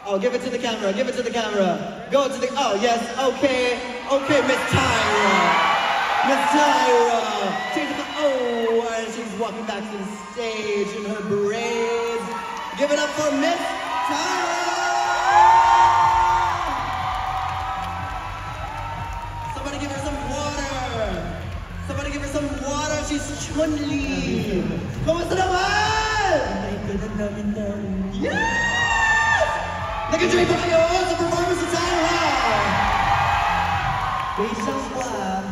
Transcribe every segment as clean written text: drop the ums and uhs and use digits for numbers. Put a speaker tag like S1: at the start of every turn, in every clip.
S1: Oh, give it to the camera, give it to the camera. Go to the, oh yes, okay, Miss Tyra. Miss Tyra. Oh, and she's walking back to the stage in her braids. Give it up for Miss Tyra. Somebody give her some water. Somebody give her some water. She's Chun-Li. Kamusta naman? Yes! Nag-enjoy ba kayo sa performance ni Tyra?
S2: Wait lang po ah.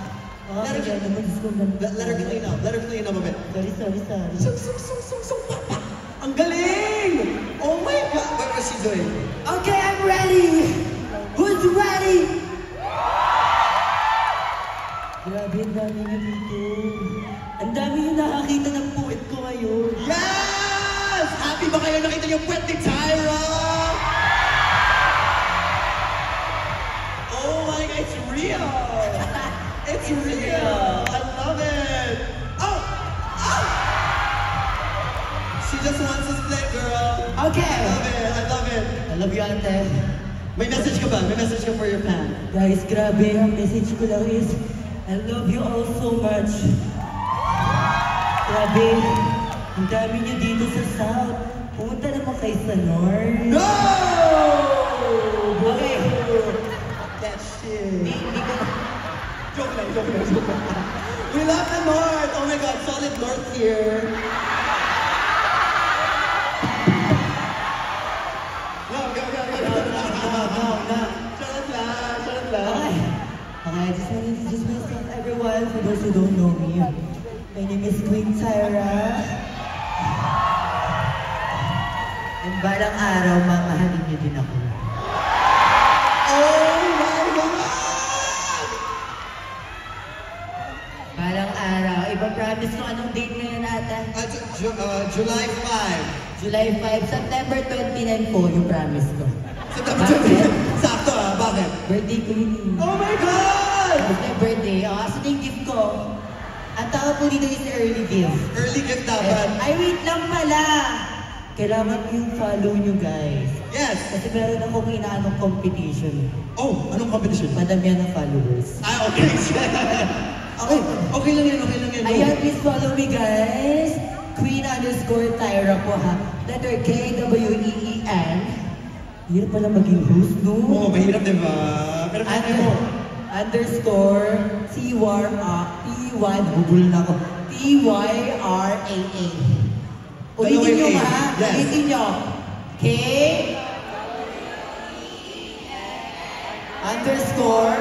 S1: Let her clean up. Let her clean up a bit.
S2: Sorry.
S1: So, papa. Ang galing! Oh my God! What was she doing?
S2: Okay, I'm ready! Who's ready? Grabe, ang dami niyo dito. Ang dami niyo nakakita ng puwet ko ngayon.
S1: Yes! Happy ba kayo nakita niyo puwet ni Tyra? Oh my God, it's real! It's real! I love it! Oh! She just wants to play, girl.
S2: Okay!
S1: I love it.
S2: I love you, ate.
S1: May message ka ba? May message ka for your fan?
S2: Guys, grabe. Ang message ko lang is, I love you all so much. Grabe. Ang dami niyo dito sa South. Pumunta naman kayo sa North.
S1: No!
S2: Okay.
S1: That shit.
S2: Hindi ko...
S1: Joke lang. We love the North. Oh my God, solid North here. No. Charot lang.
S2: Okay, I just want to introduce myself, everyone, for those who don't know me. My name is Queen Tyra. And balang araw, mamahalin niyo din ako.
S1: Oh my God!
S2: Balang araw, ipapromise ko anong date ngayon ata?
S1: July 5.
S2: July 5, September 29 po yung promise ko.
S1: September
S2: Bakit?
S1: 20. Sakto bakit?
S2: Birthday ko yun.
S1: Oh my God!
S2: It's my birthday. Kasi yung gift ko, ang tawag po dito is early gift.
S1: Early gift dapat.
S2: Ay, wait lang pala! Kailangan yung follow nyo, guys.
S1: Yes!
S2: Kasi meron akong inaanong competition.
S1: Oh, anong competition?
S2: Madamihan ng followers.
S1: Okay. Okay lang yan.
S2: Ayan, please follow me, guys. Queen_Tyra po, ha? Letter K-W-E-E-N. Hirap pala maging host, no?
S1: Oo, mahirap, diba? Pero kaya mo.
S2: Underscore T-Y, nabubul na ako. T-Y-R-A-A. Ulitin nyo ha?
S1: Yes.
S2: Ulitin nyo. K underscore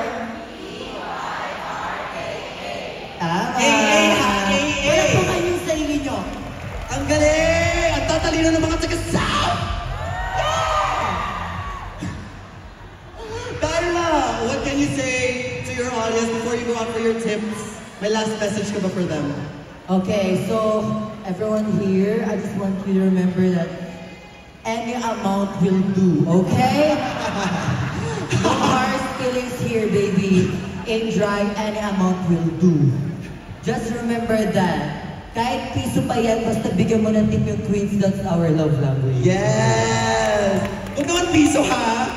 S2: tama. Wala po kayong sarili nyo.
S1: Ang galing! Ang tatalino ng mga taga-South! Tyra, what can you say to your audience before you go out for your tips? My last message ka ba for them?
S2: Okay, so everyone here, I just want you to remember that any amount will do, okay? No hard feelings here, baby. In dry, any amount will do. Just remember that. Kahit piso pa yan, basta bigyan mo ng tip yung Queens, that's our love language.
S1: Yes! Huwag naman piso, ha?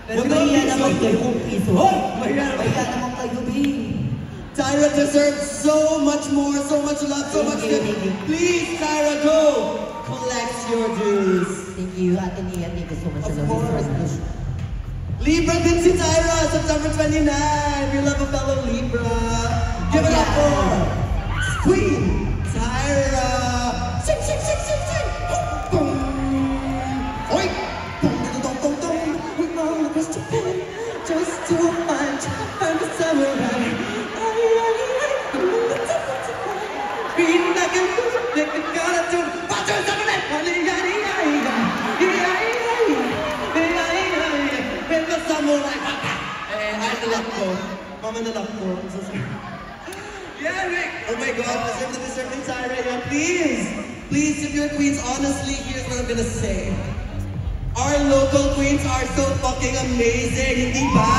S2: Pero mahiya naman kayo kung piso. Hoy!
S1: Mahiya
S2: naman kayo, baby.
S1: Tyra deserves so much more, so much love, so much gift. Please, Tyra, go! Collect your dues.
S2: Thank you, Ate Nia. Thank you so much.
S1: Of course. Libra din si Tyra, September 29. We love a fellow Libra. Give it up for Queen Tyra. Sing. Boom. Oi. Boom, dong, dong, dong. We're all across Japan just to find the samurai. Green like a gotta do. Mama na lang po. Yeah, Rick! Oh my God, deserve ni Tyra. Yeah, please, if you're queens, honestly, here's what I'm gonna say. Our local queens are so fucking amazing, hindi ba?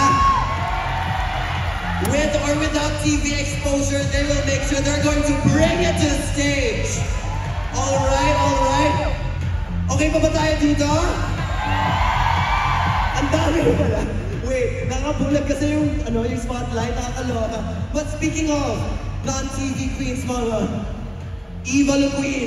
S1: With or without TV exposure, they will make sure they're going to bring it to the stage. Alright. Okay pa ba tayo dito? dami pala. Wait, nakabulag kasi yung spotlight, nakakaloka. But speaking of non-TV queens, mga Eva Queen.